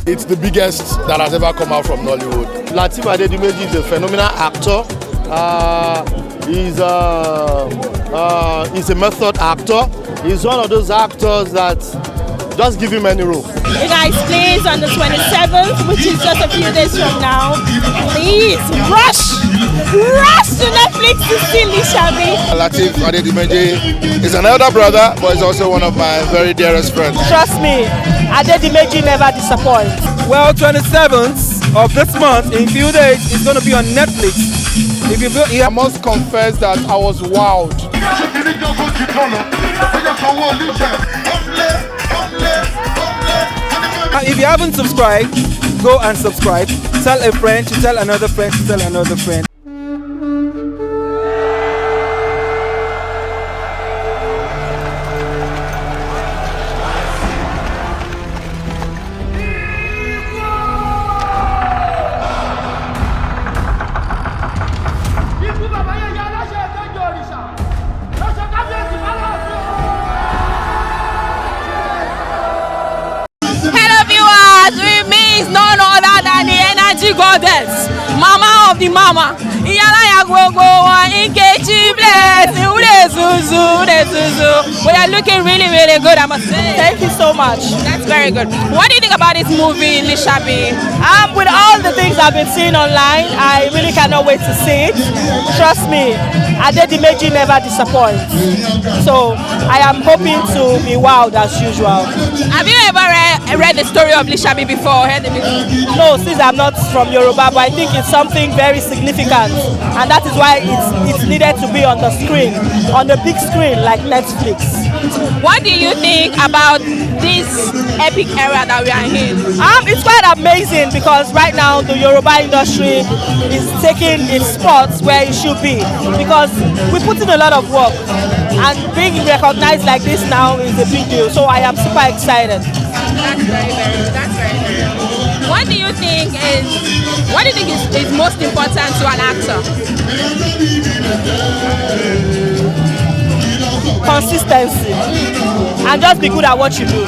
It's the biggest that has ever come out from Nollywood. Lateef Adedimeji is a phenomenal actor. He's a method actor. He's one of those actors that just give him any role. You guys, please, on the 27th, which is just a few days from now, please rush to Netflix to see Lisabi. Lateef Adedimeji is an elder brother, but he's also one of my very dearest friends. Trust me, Adedimeji never disappoints. Well, 27th of this month, in few days, it's going to be on Netflix. If you feel, I must confess that I was wowed. If you haven't subscribed, go and subscribe. Tell a friend to tell another friend to tell another friend. Goddess, Mama of the Mama, Iyalaya Gogo, Inkechi bless, we are looking really, really good, I must say. Thank you so much. That's very good. What do you think about this movie, Lisabi? With all the things I've been seeing online, I really cannot wait to see it. Trust me, Adedimeji never disappoints. So I am hoping to be wowed as usual. Have you ever read the story of Lisabi before? No, since I'm not from Yoruba, but I think it's something very significant, and that is why it's needed to be on the screen, on the big screen like Netflix. What do you think about this epic era that we are in? It's quite amazing because right now the Yoruba industry is taking its spots where it should be, because we put in a lot of work, and being recognized like this now is a big deal. So I am super excited. That's very good. What do you think is most important to an actor? Consistency, and just be good at what you do.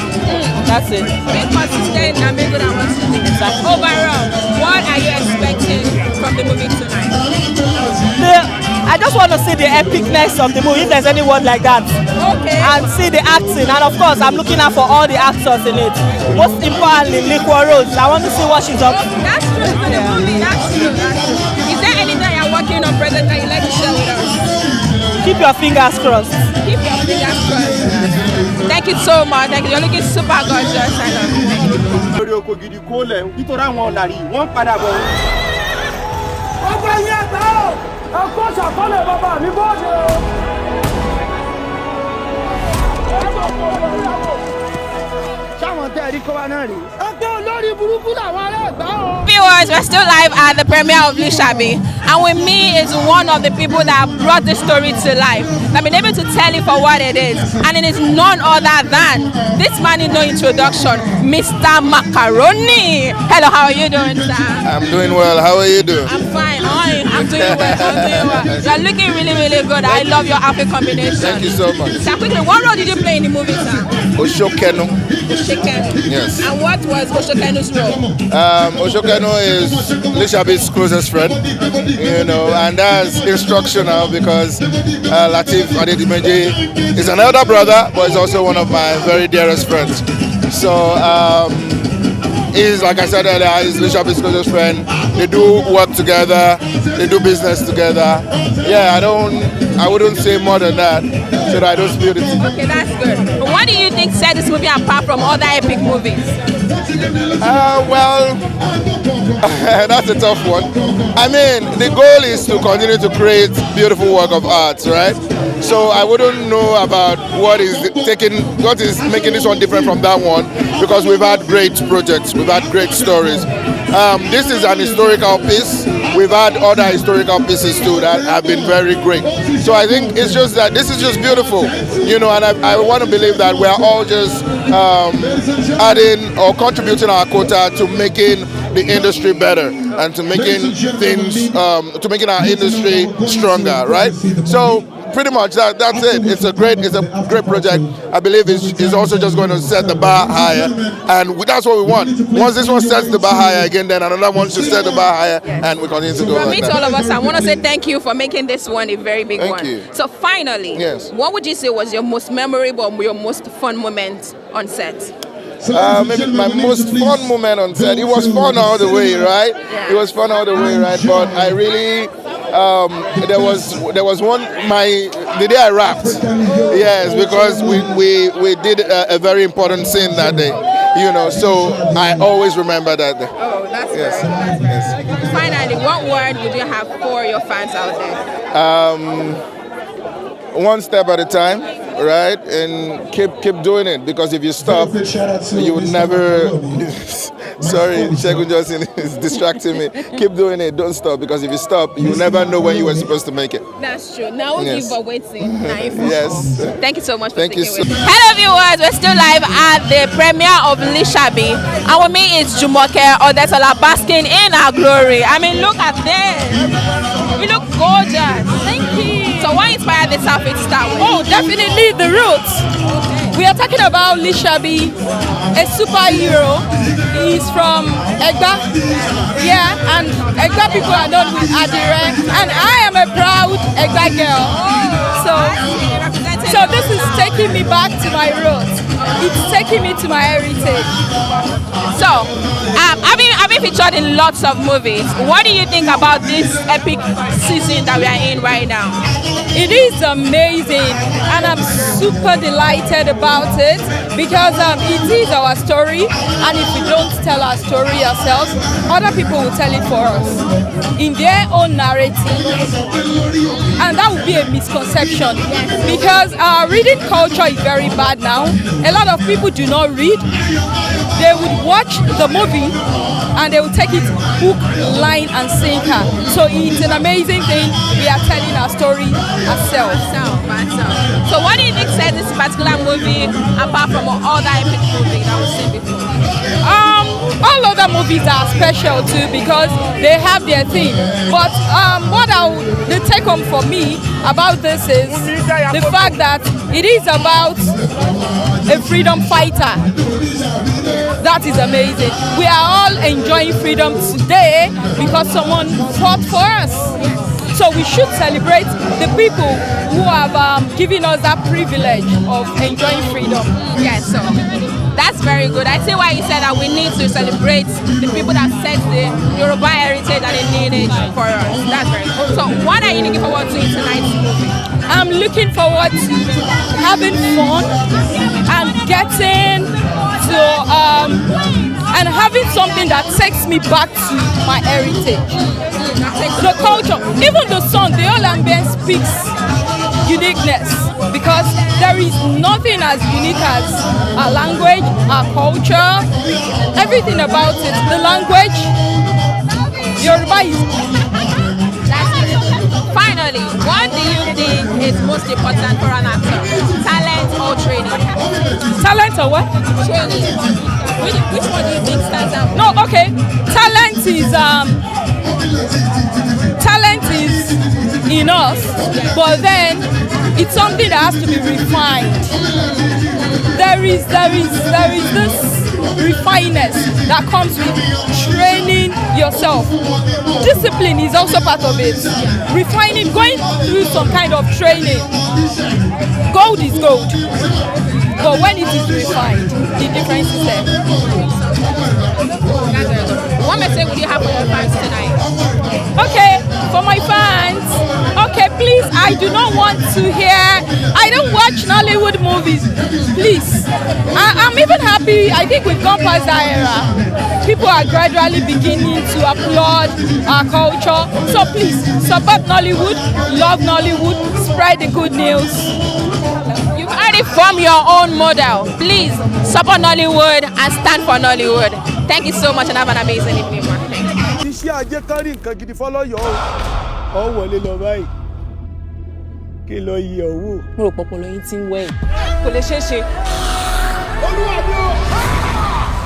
That's it. Be consistent and be good at what you do. Exactly. Overall, what are you expecting from the movie tonight? I just want to see the epicness of the movie, if there's any word like that. Okay. And see the acting, and of course I'm looking out for all the actors in it. Most importantly, Liquor Rose. I want to see what she's up to. That's true for the movie, that's true. Is there anything you're working on present that you'd like to share with us? Keep your fingers crossed. Keep your fingers crossed. Thank you so much. Thank you. You're looking super gorgeous. I love you. Viewers, we're still live at the premiere of Lisabi, and with me is one of the people that brought the story to life, that been able to tell it for what it is, and it is none other than this man in no introduction, Mr. Macaroni. Hello, how are you doing, sir? I'm doing well. How are you doing? I'm fine. I'm doing well. You're looking really, really good. I love your outfit combination. Thank you so much. Sir, quickly, what role did you play in the movie, sir? Oshokeno. Yes. And what was Oshokeno's role? Oshokeno is Lisabi's closest friend, and that's instructional because Lateef Adedimeji is an elder brother, but he's also one of my very dearest friends. So he's, like I said earlier, he's Lisabi's closest friend. They do work together, they do business together. Yeah, I wouldn't say more than that, so that I don't spill it. Okay, that's good. What do you think set this movie apart from other epic movies? Well, that's a tough one. I mean, the goal is to continue to create beautiful work of art, right? So I wouldn't know about what is making this one different from that one, because we've had great projects, we've had great stories. This is an historical piece. We've had other historical pieces too that have been very great. So I think it's just that this is just beautiful, and I want to believe that we're all just adding or contributing our quota to making the industry better and to making things, to making our industry stronger, right? So pretty much that's it. It's a great project. I believe it's also just going to set the bar higher, and that's what we want. Once this one sets the bar higher again, then another one should set the bar higher, and we continue to go. From me to all of us, I want to say thank you for making this one a very big one. Thank you. So finally, yes, what would you say was your most memorable, or your most fun moment on set? Maybe my most fun moment on set. It was fun all the way, right? Yeah. It was fun all the way, right? But I really, there was one the day I rapped. Yes, because we did a very important scene that day. So I always remember that day. Oh, that's yes. great. That's great. Yes. Finally, what word would you have for your fans out there? One step at a time, right? And keep doing it, because if you stop, you would never. Sorry, Shegun Johnson is distracting me. Keep doing it, don't stop, because if you stop, you never know when you were supposed to make it. That's true. Now Yes. you're waiting. Yes. Thank you so much for Thank you sticking so with me. Hello viewers, we're still live at the premiere of Lisabi. And with me is Jumoke Odetola basking in our glory. I mean, look at this. You look gorgeous. Thank you. So what inspired this outfit to start with? Oh, definitely the roots. We are talking about Lisabi, a superhero. He's from Egba. Yeah, and Egba people are known with Adire. And I am a proud Egba girl. So this is taking me back to my roots. It's taking me to my heritage. So, I've been featured in lots of movies. What do you think about this epic season that we are in right now? It is amazing, and I'm super delighted about it, because it is our story, and if we don't tell our story ourselves, other people will tell it for us in their own narrative, and that would be a misconception, because our reading culture is very bad now. A lot of people do not read. They would watch the movie and they will take it hook, line and sinker. So it's an amazing thing. We are telling our story ourselves. So what do you think sets this particular movie apart from all other epic movies that we've seen before? All other movies are special too, because they have their theme. But the take home for me about this is the fact that it is about a freedom fighter. That is amazing. We are all enjoying freedom today because someone fought for us. So we should celebrate the people who have given us that privilege of enjoying freedom. Yes, so that's very good. I see why you said that we need to celebrate the people that set the Yoruba heritage and the lineage for us. That's very good. So what are you looking forward to in tonight's movie? I'm looking forward to having fun and getting to and having something that takes me back to my heritage. The culture, even the song, the whole ambience speaks uniqueness, because there is nothing as unique as our language, our culture, everything about it. The language, Yoruba is. Finally, what do you think is most important for an actor? Talent or training? Talent or what? Training. Which one do you think stands out? No, okay. Talent is in us, but then it's something that has to be refined. There is this refineness that comes with training yourself. Discipline is also part of it. Refining, going through some kind of training. Gold is gold, but when it is refined, the difference is there. What message would you have for your fans tonight? Okay, for my fans, okay, please, I do not want to hear, I don't watch Nollywood movies, please. I'm even happy, I think we've gone past that era. People are gradually beginning to applaud our culture. So please, support Nollywood, love Nollywood, spread the good news. You've already formed your own model. Please, support Nollywood and stand for Nollywood. Thank you so much and have an amazing evening, man. Thank you. Iṣẹ́ ajé kárí nǹkan gidi fọ́lọ́yọ̀ ọ́ wọlé lọ báyìí kí lọ yẹ ọ́ wò. Mo rò pọpọlọ yín tí ń wẹ̀yìn. Kò lè ṣeé ṣe. Olúwa mi ò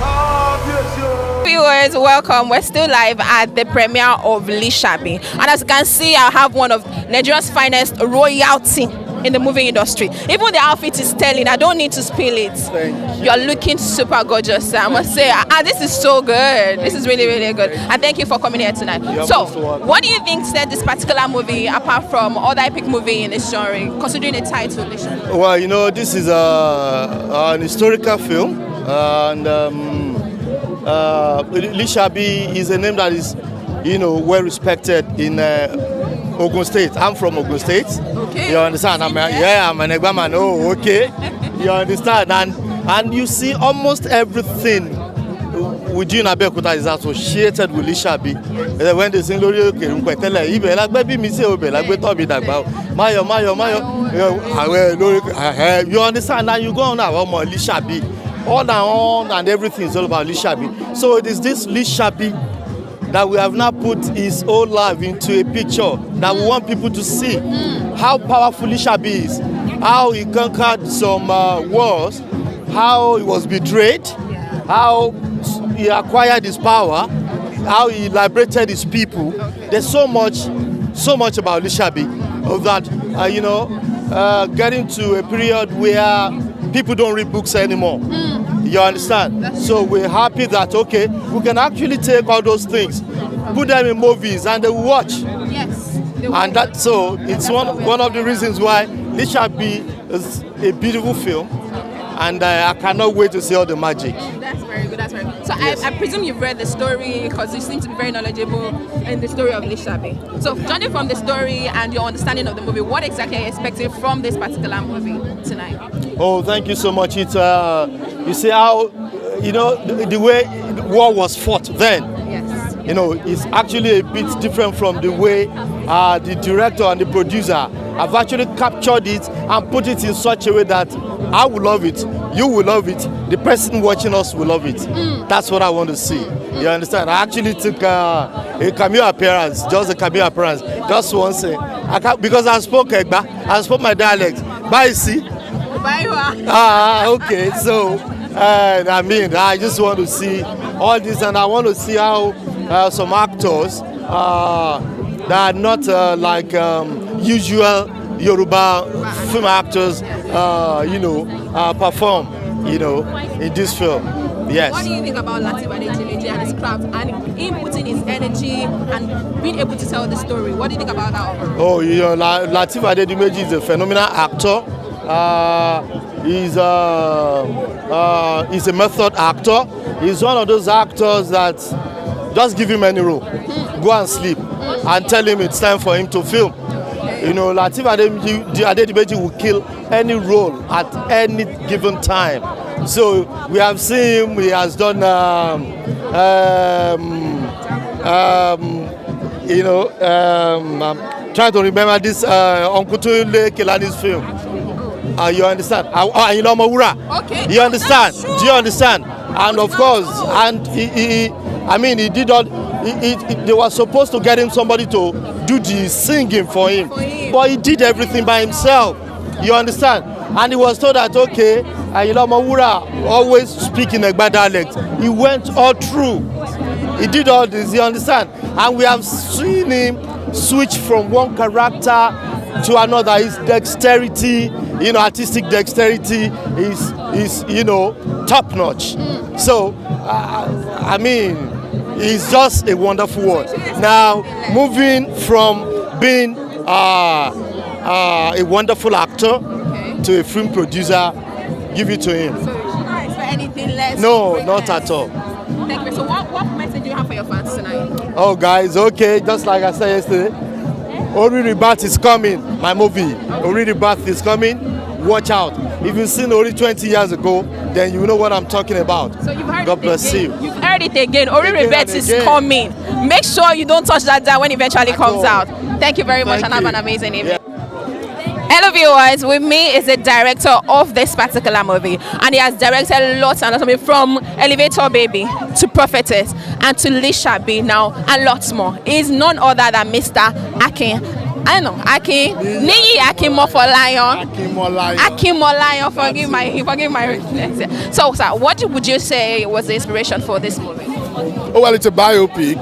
kábíyèsí o. Viewers, welcome. We're still live at the premiere of Lisabi, and as you can see, I have one of Nigeria's finest royalty in the movie industry. Even the outfit is telling. I don't need to spill it. You're looking super gorgeous. I must say, this is so good. This is really, really good. And thank you for coming here tonight. So, what do you think set this particular movie apart from other epic movie in this genre, considering the title? Well, you know, this is an historical film, and Lisabi is a name that is, you know, well respected in Ogun State. I'm from Ogun State. Okay. You understand? I'm an Egba man. Oh, okay. You understand? And you see almost everything we do in Abeokuta is associated with Lisabi. When they sing Lori Oke, Ibe lagbe mi se obe lagbe to bi dagba. Mayo. You understand? Now you go on about Lisabi. On and everything is all about Lisabi. So it is this Lisabi that we have now put his whole life into a picture that we want people to see how powerful Lisabi is, how he conquered some wars, how he was betrayed, how he acquired his power, how he liberated his people. There's so much about Lisabi of that, getting to a period where people don't read books anymore. You understand? So we're happy that, okay, we can actually take all those things, put them in movies, and they will watch. Yes. And that, so it's one of the reasons why Lisabi is a beautiful film, and I cannot wait to see all the magic. That's very good. That's very good. So yes. I presume you've read the story because you seem to be very knowledgeable in the story of Lisabi. So judging from the story and your understanding of the movie, what exactly are you expecting from this particular movie tonight? Oh, thank you so much. It's you see how the way war was fought then. Yes. It's actually a bit different from the way the director and the producer have actually captured it and put it in such a way that I will love it, you will love it, the person watching us will love it. That's what I want to see. You understand? I actually took a cameo appearance, just once, because I spoke Egba, I spoke my dialect. Bye, see? Okay, so I just want to see all this, and I want to see how some actors that are not like usual Yoruba film actors, perform, in this film. Yes. What do you think about Lateef Adedimeji and his craft and him putting his energy and being able to tell the story? What do you think about that overall? Oh, Lateef Adedimeji is a phenomenal actor. He's a method actor. He's one of those actors that just give him any role. Go and sleep and tell him it's time for him to film. Lateef Adedimeji will kill any role at any given time. So we have seen him, he has done I'm trying to remember this Uncle Tule Kelani's film. You understand? Okay. You understand? Sure. Do you understand? And of course, and he did all. They were supposed to get him somebody to do the singing for him, but he did everything by himself. You understand? And he was told that, okay, Mawura always speaking Egba dialect. He went all through. He did all this. You understand? And we have seen him switch from one character to another. His dexterity, artistic dexterity is top notch. So, it's just a wonderful word. Now, moving from being a wonderful actor to a film producer, give it to him. So, you not expect anything less? No, not at all. Thank you. So, what message do you have for your fans tonight? Oh, guys, okay, just like I said yesterday, Ori Rebirth is coming, my movie. Ori Rebirth is coming. Watch out. If you've seen Ori 20 years ago, then you know what I'm talking about. So you've heard God bless you. You've heard it again. Ori Rebirth is coming. Make sure you don't touch that down when it eventually comes out. Thank you very much and have an amazing evening. Hello viewers, with me is the director of this particular movie, and he has directed lots and lots of movies, from Elevator Baby to Prophetess and to Lisabi now and lots more. He is none other than Mr. Akin. Niyi Akinmofolayan. Forgive my rudeness. So, sir, what would you say was the inspiration for this movie? Oh, well, it's a biopic.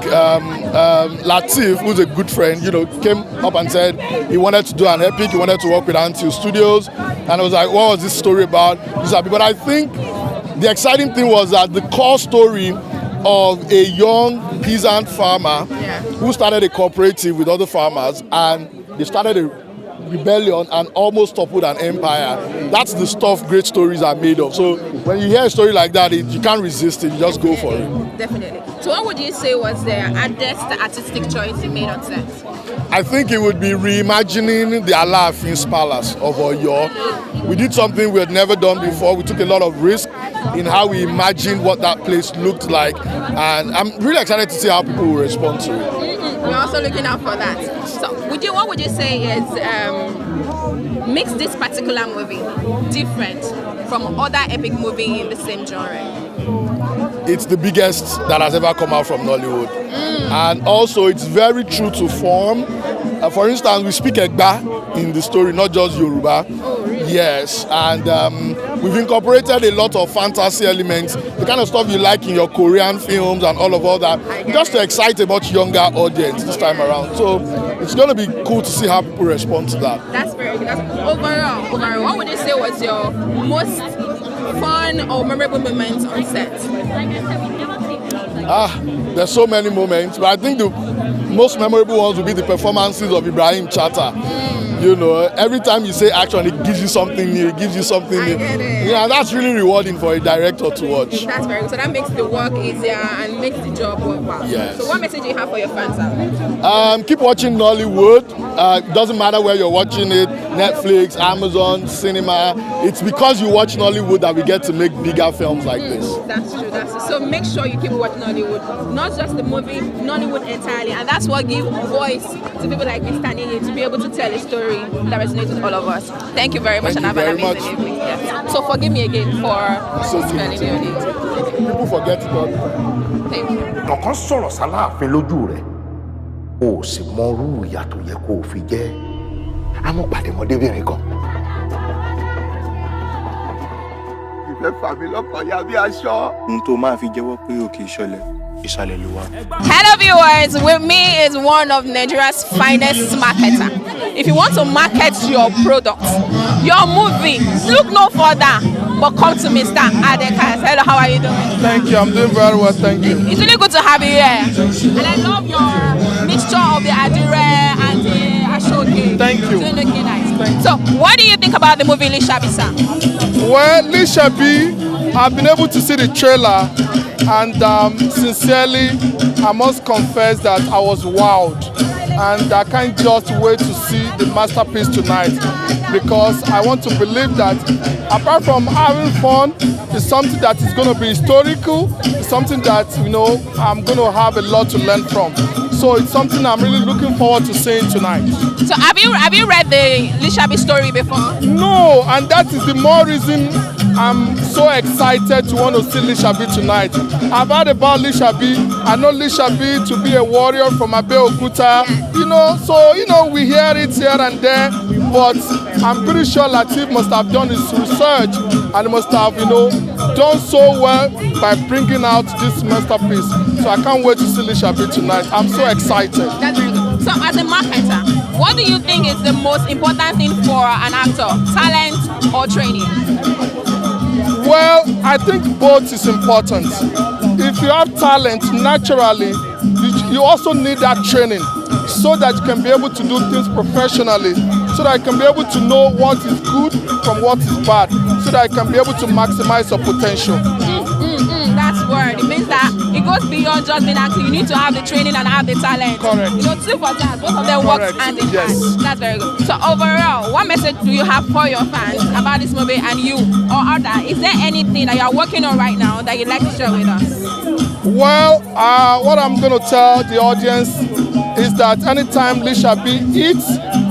Lateef, who's a good friend, came up and said he wanted to do an epic. He wanted to work with Anthill Studios. And I was like, what was this story about? But I think the exciting thing was that the core story of a young peasant farmer who started a cooperative with other farmers, and they started a rebellion and almost toppled an empire. That's the stuff great stories are made of. So when you hear a story like that, you can't resist it. You just go for it. Definitely. So what would you say was the hardest artistic choice you made on set? I think it would be reimagining the Alaafin Palace of Oyo. We did something we had never done before. We took a lot of risk in how we imagined what that place looked like, and I'm really excited to see how people will respond to it. We're also looking out for that. So, what would you say is makes this particular movie different from other epic movies in the same genre? It's the biggest that has ever come out from Nollywood, and also it's very true to form. For instance, we speak Egba in the story, not just Yoruba. Oh, really? Yes, and we've incorporated a lot of fantasy elements, the kind of stuff you like in your Korean films and all that, just to excite a much younger audience this time around. So it's going to be cool to see how people respond to that. That's very good. Overall, what would you say was your most fun or memorable moment on set? There's so many moments, but I think the most memorable ones will be the performances of Ibrahim Chatta. Every time you say action, it gives you something new, Yeah, that's really rewarding for a director to watch. That's very good. So that makes the work easier and makes the job work well. Yes. So what message do you have for your fans out there? Keep watching Nollywood. It doesn't matter where you're watching it, Netflix, Amazon, cinema. It's because you watch Nollywood that we get to make bigger films like this. That's true. So make sure you keep watching Nollywood. Not just the movie, Nollywood entirely. And that's what gives voice to people like me standing here to be able to tell a story that resonates with all of us. Thank you very much and have an amazing evening. Yes. So forgive me again for spelling your name. People forget it all. Thank you. Tọ̀kan sọ̀rọ̀ sáláàfin lójú rẹ̀, o sì mọrú ìyà tó yẹ kó o fi jẹ́. Amúpàdé mọ́débìnrin kan. Ìfẹ́ fà mí lọ́kàn ya bí aṣọ. N tó máa fi jẹ́wọ́ pé o kì í ṣọlẹ̀, ìsàlẹ̀ ló wà. Hello viewers, with me is one of Nigeria's finest marketer. If you want to market your product, your movie, look no further but come to Mr. Adekas. Hello, how are you doing? Thank you, I'm doing very well, thank you. It's really good to have you here. And I love your mixture of the Adire and the Ashoke. Thank you. It's really looking nice. So, what do you think about the movie Lisabi, sir? Well, Lisabi, I've been able to see the trailer, and sincerely, I must confess that I was wowed. And I can't just wait to see the masterpiece tonight, because I want to believe that apart from having fun, it's something that is going to be historical, it's something that, I'm going to have a lot to learn from. So it's something I'm really looking forward to seeing tonight. So have you read the Lisabi story before? No, and that is the more reason I'm so excited to want to see Lisabi tonight. I've heard about Lisabi. I know Lisabi to be a warrior from Abeokuta. We hear it here and there, but I'm pretty sure Lateef must have done his research and must have, done so well by bringing out this masterpiece. So I can't wait to see Lisabi tonight. I'm so excited. That's very good. So as a marketer, what do you think is the most important thing for an actor? Talent or training? Well, I think both is important. If you have talent, naturally, you also need that training so that you can be able to do things professionally, so that you can be able to know what is good from what is bad, so that you can be able to maximize your potential. That's word. It means that it goes beyond just being acting. You need to have the training and have the talent. Correct. Two for that. Both of them work hand in hand. That's very good. So overall, what message do you have for your fans about this movie and you or other? Is there anything that you are working on right now that you'd like to share with us? Well, what I'm going to tell the audience is that anytime Lisabi hits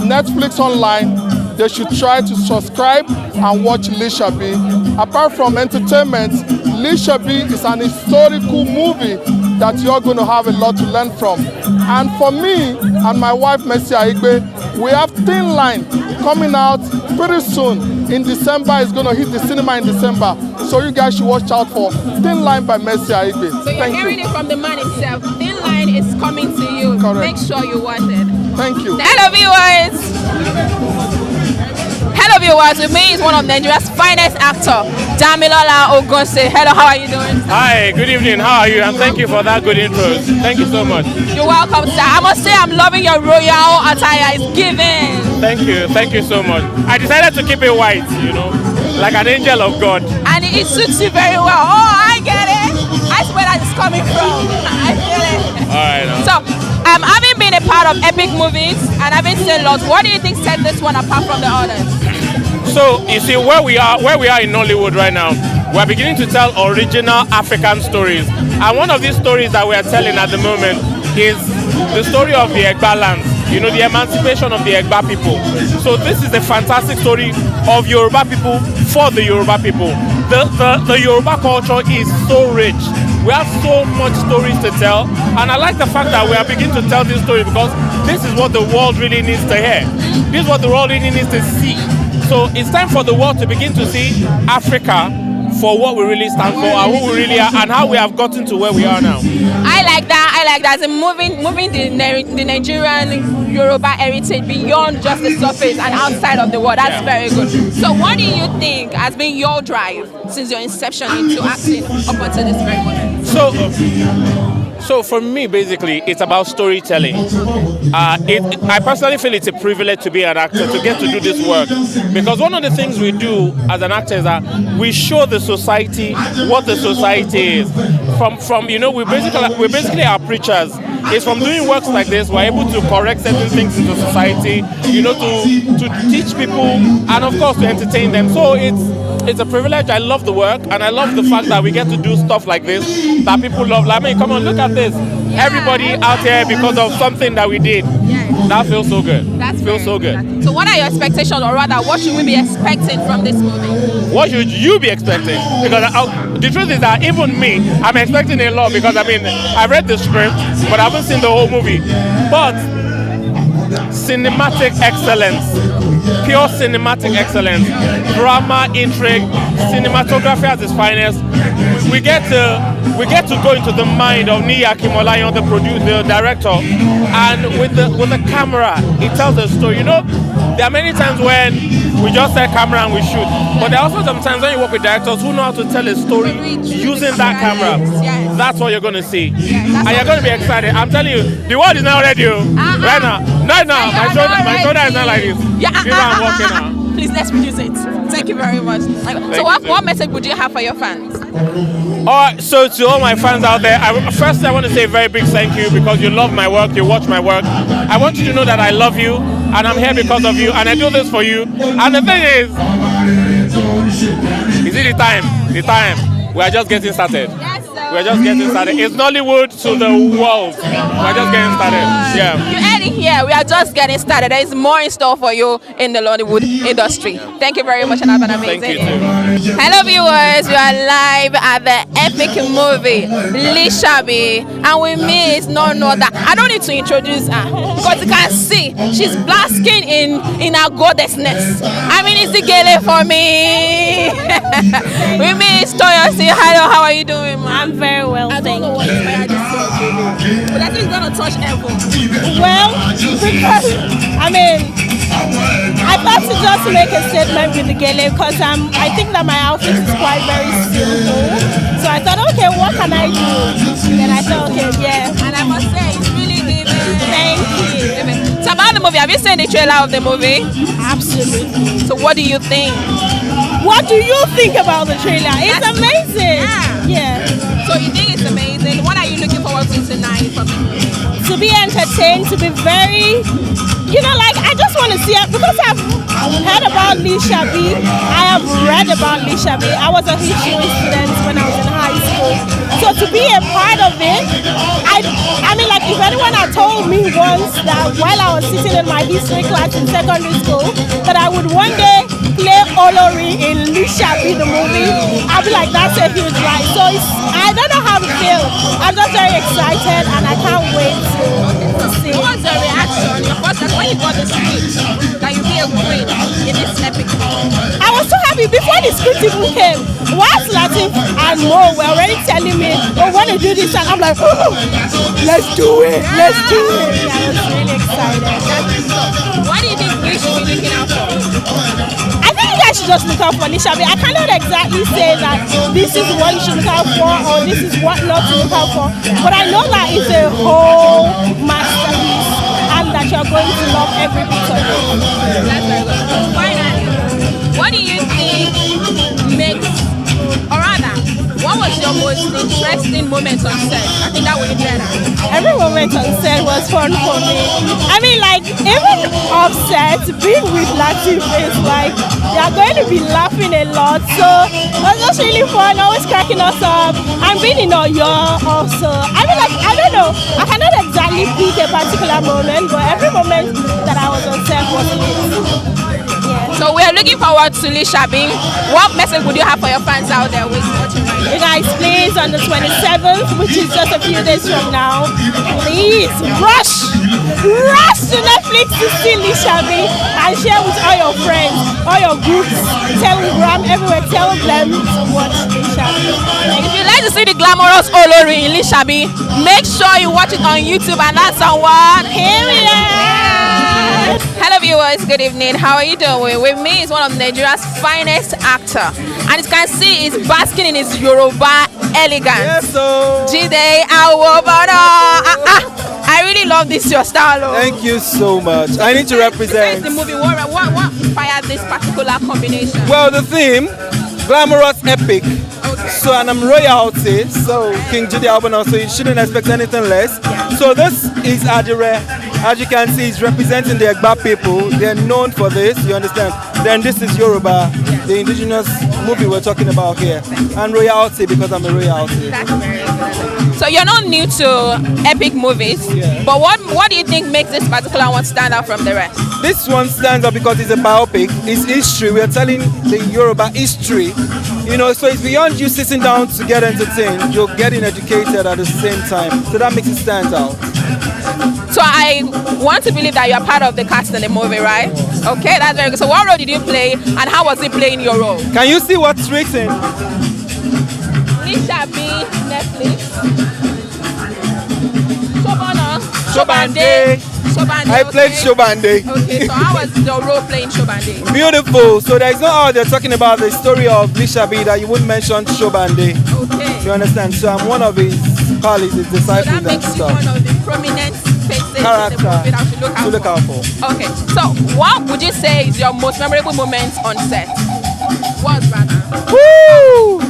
Netflix online, they should try to subscribe and watch Lisabi. Apart from entertainment, Lisabi is an historical movie that you're going to have a lot to learn from. And for me and my wife, Mercy Aigbe, we have Thin Line coming out pretty soon in December. It's going to hit the cinema in December. So you guys should watch out for Thin Line by Mercy Aigbe. So you're hearing it from the man himself. Thin Line is coming to you. Correct. Make sure you watch it. Thank you. Hello viewers. Hello viewers. With me is one of Nigeria's finest actor, Damilola Ogunse. Hello, how are you doing? Hi, good evening. How are you? And thank you for that good intro. Thank you so much. You're welcome, sir. I must say I'm loving your royal attire. It's giving. Thank you so much. I decided to keep it white, like an angel of God. And it suits you very well. Oh, I get it. I swear that it's coming from. I feel it. All right. So, having been a part of epic movies and having seen lots, what do you think set this one apart from the others? So you see where we are in Nollywood right now, we're beginning to tell original African stories. And one of these stories that we are telling at the moment is the story of the Egba lands, the emancipation of the Egba people. So this is a fantastic story of Yoruba people for the Yoruba people. The Yoruba culture is so rich. We have so much stories to tell, and I like the fact that we are beginning to tell this story because this is what the world really needs to hear. This is what the world really needs to see. So it's time for the world to begin to see Africa for what we really stand for and who we really are and how we have gotten to where we are now. I like that. As in moving the Nigerian Yoruba heritage beyond just the surface and outside of the world. That's very good. So what do you think has been your drive since your inception into acting up until this very moment? So for me, basically, it's about storytelling. I personally feel it's a privilege to be an actor, to get to do this work. Because one of the things we do as an actor is that we show the society what the society is. We basically are preachers. It's from doing works like this, we're able to correct certain things in the society, to teach people and of course to entertain them. So it's a privilege. I love the work and I love the fact that we get to do stuff like this that people love. Like, come on, look at this. Yeah, everybody out here because of something that we did. Yeah. That feels so good. Feels so good. So what are your expectations, or rather what should we be expecting from this movie? What should you be expecting? Because the truth is that even me, I'm expecting a lot because I read the script but I haven't seen the whole movie. But cinematic excellence, pure cinematic excellence, drama, intrigue, cinematography at its finest. We get to go into the mind of Niyi Akimolayan, the director, and with the camera, it tells a story. There are many times when we just set camera and we shoot, but there are also sometimes when you work with directors who know how to tell a story using that camera. Yes. That's what you're going to see, and you're going to be excited. I'm telling you, the world is not ready. Right now, my shoulder is not like this. I'm walking now. Please, let's produce it. Thank you very much. So what message would you have for your fans? Alright, so to all my fans out there, firstly I want to say a very big thank you because you love my work, you watch my work. I want you to know that I love you and I'm here because of you and I do this for you. And the thing is it the time? The time. We are just getting started. Yes, sir. We're just getting started. It's Nollywood to the world. We're just getting started. Yeah. You heard it here. We are just getting started. There is more in store for you in the Nollywood industry. Thank you very much and have an amazing day. Thank you too. Hello viewers, we are live at the epic movie Lisabi, and with me is none other. I don't need to introduce her because you can see she's basking in her goddessness. It's the gele for me. With me is Toyosi. Hello, how are you doing, man? I'm very well, I don't know what inspired this song, but I think it's gonna touch everyone. Well, because I thought to just make a statement with the gele because I think that my outfit is quite very simple. So I thought, okay, what can I do? Then I thought, okay, yeah. And I must say, it's really giving. Thank you. So about the movie, have you seen the trailer of the movie? Absolutely. So what do you think? What do you think about the trailer? It's amazing. Yeah. So you think it's amazing? What are you looking forward to tonight from the movie? To be entertained, to be very, I just want to see it because I've heard about Lisabi. I have read about Lisabi. I was a history student when I was in high school. So to be a part of it, if anyone had told me once that while I was sitting in my history class in secondary school, that I would one day play Olori in Lisabi the movie, I'll be like, that's a huge ride. So I don't know how to feel. I'm just very excited and I can't wait to see. What was the reaction? Your first when you got the script that you be a queen in this epic movie? I was so happy before the script even came. Whilst Lateef and Mo were already telling me, oh, when you do this, and I'm like, oh, let's do it, let's do it. Yeah, I was really excited. What do you think we should be looking out for? I think you guys should just look out for Lisabi. I cannot exactly say that this is what you should look out for or this is what not to look out for, but I know that it's a whole masterpiece and that you're going to love every bit of it. That's very good. Finally, what do you think makes, or rather, what was your most interesting moment on set? I think that would be better. Every moment on set was fun for me. I mean, like, even off set, being with Lateef is like, they are going to be laughing a lot. So it was just really fun, always cracking us up. And being in Oyo also. I mean, like, I don't know. I cannot exactly pick a particular moment, but every moment that I was on set was lit. So we are looking forward to Lisabi. What message would you have for your fans out there watching right now? You guys, please, on the 27th, which is just a few days from now, please rush to Netflix to see Lisabi and share with all your friends, all your groups, Telegram, everywhere. Tell them to watch Lisabi. If you'd like to see the glamorous Olori in Lisabi, make sure you watch it on YouTube, and that's on what? Here we are. Hello viewers, good evening. How are you doing? With me is one of Nigeria's finest actor, and as you can see, he's basking in his Yoruba elegance. Yes, so. Jide Kosoko. I really love this your style. Oh. Thank you so much. I need to represent. The movie. What inspired this particular combination? Well, the theme, glamorous epic. Okay. So, and I'm royalty. So, King Jide album, so you shouldn't expect anything less. So this is Adire. As you can see, it's representing the Egba people. They're known for this, you understand? Then this is Yoruba, the indigenous movie we're talking about here. And royalty, because I'm a royalty. That's very good. So you're not new to epic movies, but what do you think makes this particular one stand out from the rest? This one stands out because it's a biopic, it's history. We're telling the Yoruba history. You know, so it's beyond you sitting down to get entertained, you're getting educated at the same time. So that makes it stand out. So I want to believe that you're part of the cast in the movie, right? Okay, that's very good. So what role did you play and how was it playing your role? Can you see what's written? Lisabi, Netflix. Shobande. I played Shobande. Okay, so how was the role playing Shobande? Beautiful. So there's no how they're talking about the story of Lisabi that you wouldn't mention Shobande. Okay. You understand? So I'm one of his colleagues, his disciples So that makes and you stuff. one of the prominent faces Character in the movie that we should look out for. Okay, so what would you say is your most memorable moment on set? What, rather? Woo!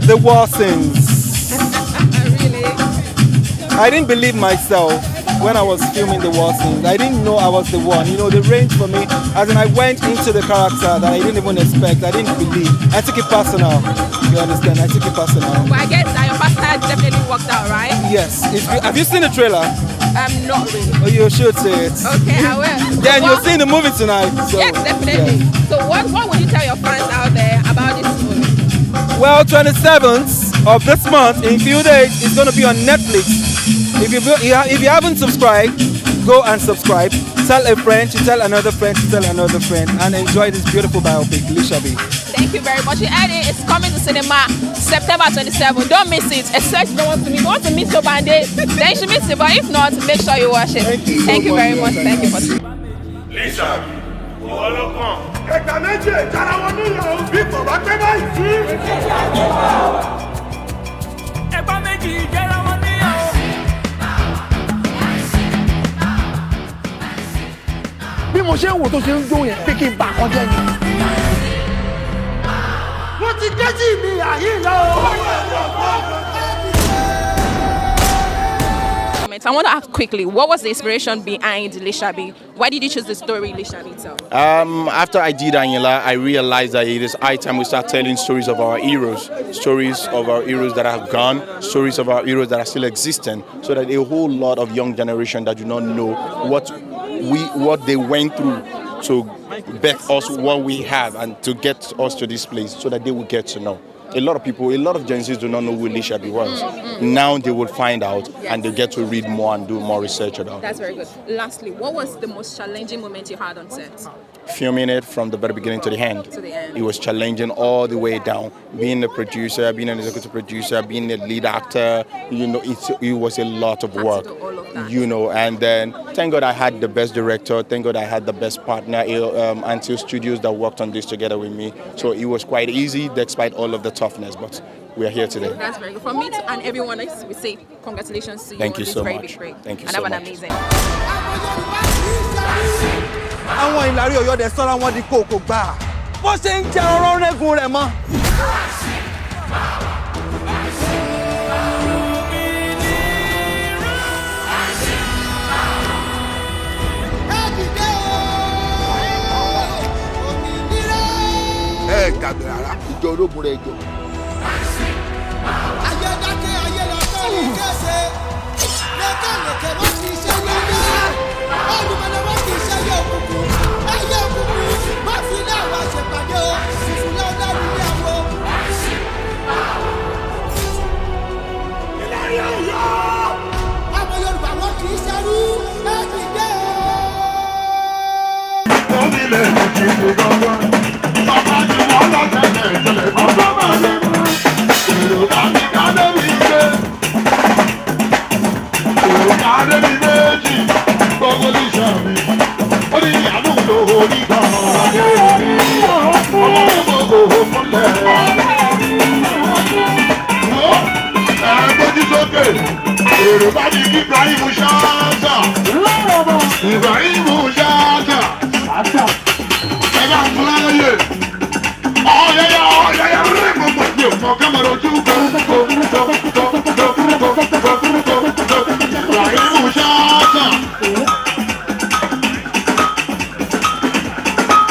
The war scenes. Really? I didn't believe myself when I was filming the war scenes. I didn't know I was the one. You know, the range for me, as in I went into the character that I didn't even expect. I didn't believe. I took it personal. You understand? I took it personal. Well, I guess that your personal definitely worked out, right? Yes. Have you seen the trailer? Not really. Oh, you should see it. Okay, I will. Then you'll see the movie tonight. So, yes, definitely. Yeah. So what would you tell your fans out there about this movie? Well, 27th of this month, in a few days, it's going to be on Netflix. If you haven't subscribed, go and subscribe. Tell a friend, to tell another friend, to tell another friend, and enjoy this beautiful biopic, Lisabi. Thank you very much. It's coming to cinema September 27th. Don't miss it. Except you don't want to miss your band, then you should miss it. But if not, make sure you watch it. Thank you very much. Thank you for Lisabi, ìwọ ló kàn. Ẹ̀ka méjì ìjara wọn níyàwó bí kò bá pẹ́ báyìí sí. Ẹ̀ka méjì ìjara wọn níyàwó. Bí mo ṣe ń wò tó ṣe ń jó yẹn pé kí n bá a kọjá ni. Wọ́n ti kẹ́jì mi àyè lọ. I want to ask quickly, what was the inspiration behind Lisabi? Why did you choose the story Lisabi itself? After I did Anyela, I realized that it is high time we start telling stories of our heroes that have gone, stories of our heroes that are still existing, so that a whole lot of young generation that do not know what they went through to bet us what we have and to get us to this place so that they will get to know. A lot of people, a lot of Gen Zs do not know who Lisabi was. Now they will find out and they get to read more and do more research about it. That's very good. Lastly, what was the most challenging moment you had on set? Filming it from the very beginning to the end. It was challenging all the way down. Being a producer, being an executive producer, being a lead actor, it was a lot of work. And then thank God I had the best director, thank God I had the best partner, Until Studios, that worked on this together with me. So it was quite easy despite all of the toughness, but we are here today. That's very good. For me and everyone else, we say congratulations to you. Thank you so much. Big break. Thank you and so have much. an amazing. Àwọn ìlàrí Ọ̀yọ́ dẹ̀ sọ́ra wọn di kòkò gbà. Bó ṣe ń jẹ ọ̀rọ̀ rẹ́gun rẹ̀ mọ́. Ẹ gbàgbé rárá, ìjọ ológun rẹ̀ jọ. Ayédáké ayé lọ sórí kése. Lókèlókè wọ́n ti ṣe yẹ́yẹ́. Olùmọ̀lẹ́ wọ́n ti ṣe yẹ òkùnkùn. Ayé òkùnkùn wọ́n fi ní àwọn àṣepàdé o. Ìfúnlẹ̀ ọlọ́run ní àwọn. Ìlàrí Ọ̀yọ́. Ọmọ Yorùbá wọn kì í ṣerú. Ẹ ti dé o. Onílé mi kì í ṣe gbọ́ngàn. Bàbá ti wọ́n lọ tẹ̀lé ìtẹ̀lé ọgbọ́n máa ní. Yorùbá ti ká débi gbé. Yorùbá débi méjì. Gbogbo Lisabi. Ó ní ìyàwó lòó ní gan-an. Ọmọ gbogbo fúnlẹ̀. Gbójú sókè. Yorùbá ní kí Ibrahim Chatta. Ibrahim Chatta. Ẹ bá ń fún láyé. Ọ̀yẹ̀yẹ̀ rẹ̀ gbogbo ìgbé òkàn kámẹ́rà ojú gbogbo. Ibrahim Chatta.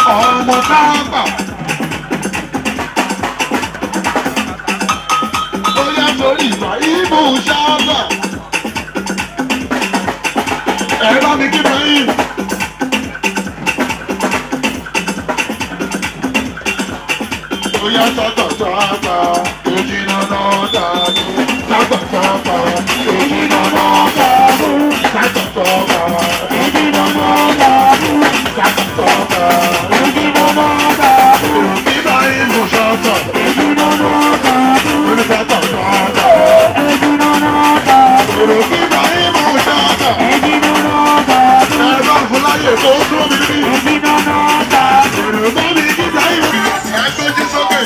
Ọmọ sábà. Ó yẹ sórí Ibrahim Chatta. Ẹ bá mi kí Ibrahim. Oya Chatta Chatta, ojina no dalu. Chatta Chatta, ojina no dalu. Chatta Chatta, ojina no dalu. Chatta Chatta, ojina no dalu. Ibrahim Chatta, ojina no dalu. Chatta Chatta, ojina no dalu. Ibrahim Chatta, ojina no dalu. Ẹ̀rọ fúláyé tó tó mi ní. Ojina no dalu. Yorùbá mi kí Ibrahim. Ẹgbẹ́jú sókè,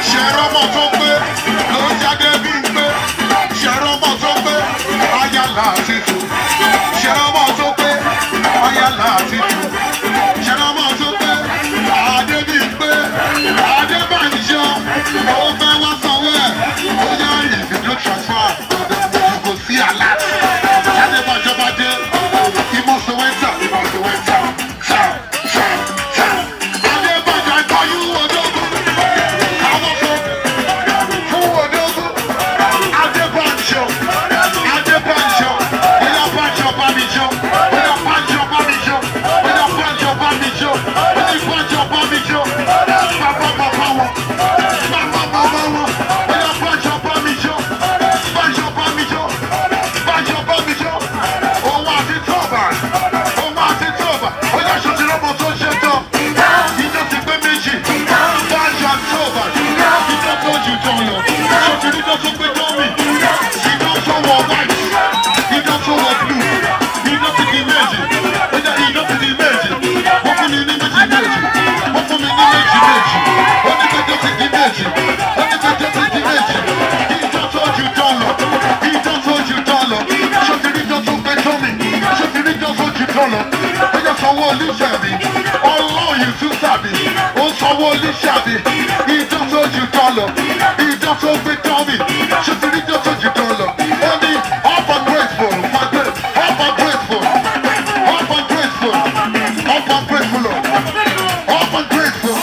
ṣẹ̀rọ̀mọ̀ tó pé, ló jáde bí ń pé, ṣẹ̀rọ̀mọ̀ tó pé, ayálà ti tù, ṣẹ̀rọ̀mọ̀ tó pé, ayálà ti tù, ṣẹ̀rọ̀mọ̀ tó pé, adé bí ń pé, Adébánjọ, ó fẹ́ wá sanwó ẹ̀, ó yá ìfìdó transfer, kò sí àlá, Adébánjọ bá dé, ìmọ̀sowẹ́ntà, Lisabi, Allah you too sabi, ó sanwó Lisabi, ìdánsojú dọ́lọ̀, ìdánsojú dọ́mì, ṣùtì ìdánsojú dọ́lọ̀, ó ní up and grateful, up and grateful, up and grateful, up and grateful, up and grateful, up and grateful,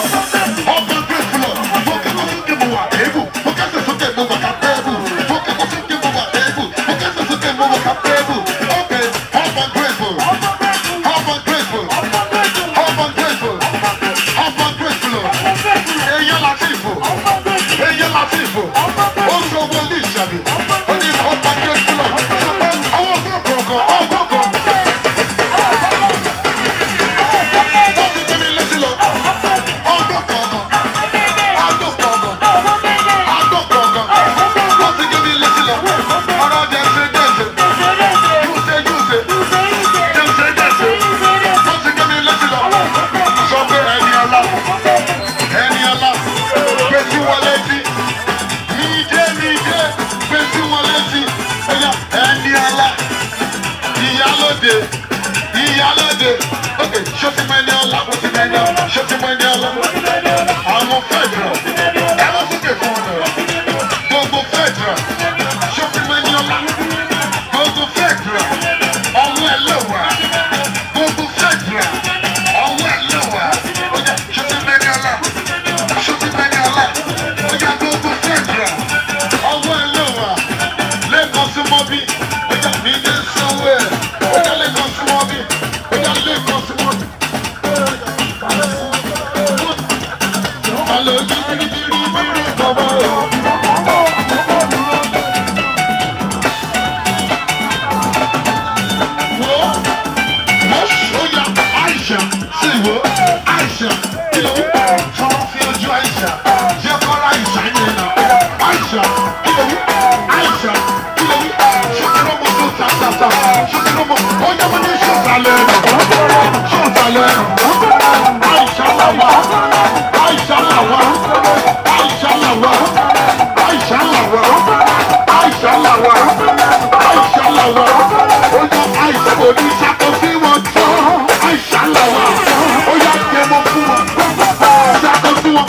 fókè kó sókè mo wà tébù, fókè kó sókè mo wà ká tébù, fókè kó sókè mo wà tébù, fókè kó sókè mo wà ká tébù, okay, up and grateful. Up and grateful, Ìyálóde, okay, ṣó ti mẹ́ni ọ̀la, ó ti mẹ́ni ọ̀la, ṣó ti mẹ́ni ọ̀la. Àwọn fẹ́ẹ̀dìrọ̀, ẹ lọ sókè fún ọ̀nà. Gbogbo fẹ́ẹ̀dìrọ̀, ṣó ti mẹ́ni ọ̀la. Gbogbo fẹ́ẹ̀dìrọ̀, ọwọ́ ẹ̀ lọ́wọ́. Gbogbo fẹ́ẹ̀dìrọ̀, ọwọ́ ẹ̀ lọ́wọ́. Ó jẹ́ ṣó ti mẹ́ni ọ̀la, ṣó ti mẹ́ni ọ̀la. Ó jẹ́ gbogbo fẹ́ẹ̀dìrọ̀, ọwọ́ ẹ̀ lọ́wọ́. Lẹ́kọ̀ọ́ sí mọ́bí, ó jẹ́ mi ní sanwó ẹ̀. Ó jẹ́ lẹ́kọ̀ọ́ sí mọ́bí, ó jẹ́ lẹ́kọ̀ọ́ sí mọ́bí. Hello, Aisha, see what? Aisha, you know, from your Aisha, you're called Aisha, you know. Aisha, you know, Aisha, you know, she's the number two Chatta, she's the number. Oh, yeah, but she's talent, Aisha Lawa, Aisha Lawa, Aisha Lawa, Aisha Lawa, Aisha Lawa, Aisha Lawa. Oh, yeah, Aisha, but you shall see what. Aisha Lawa, oh yeah, get more food. Shaka food.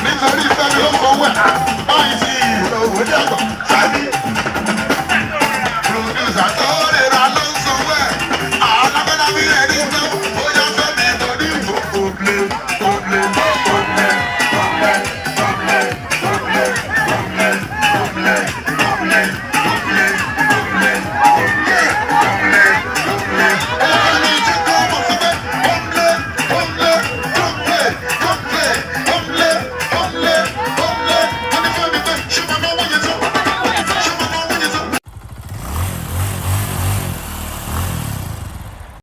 Nítorí Fẹ́mi ló kọ wẹ̀, báyìí sí ìlú òwò dàgbà.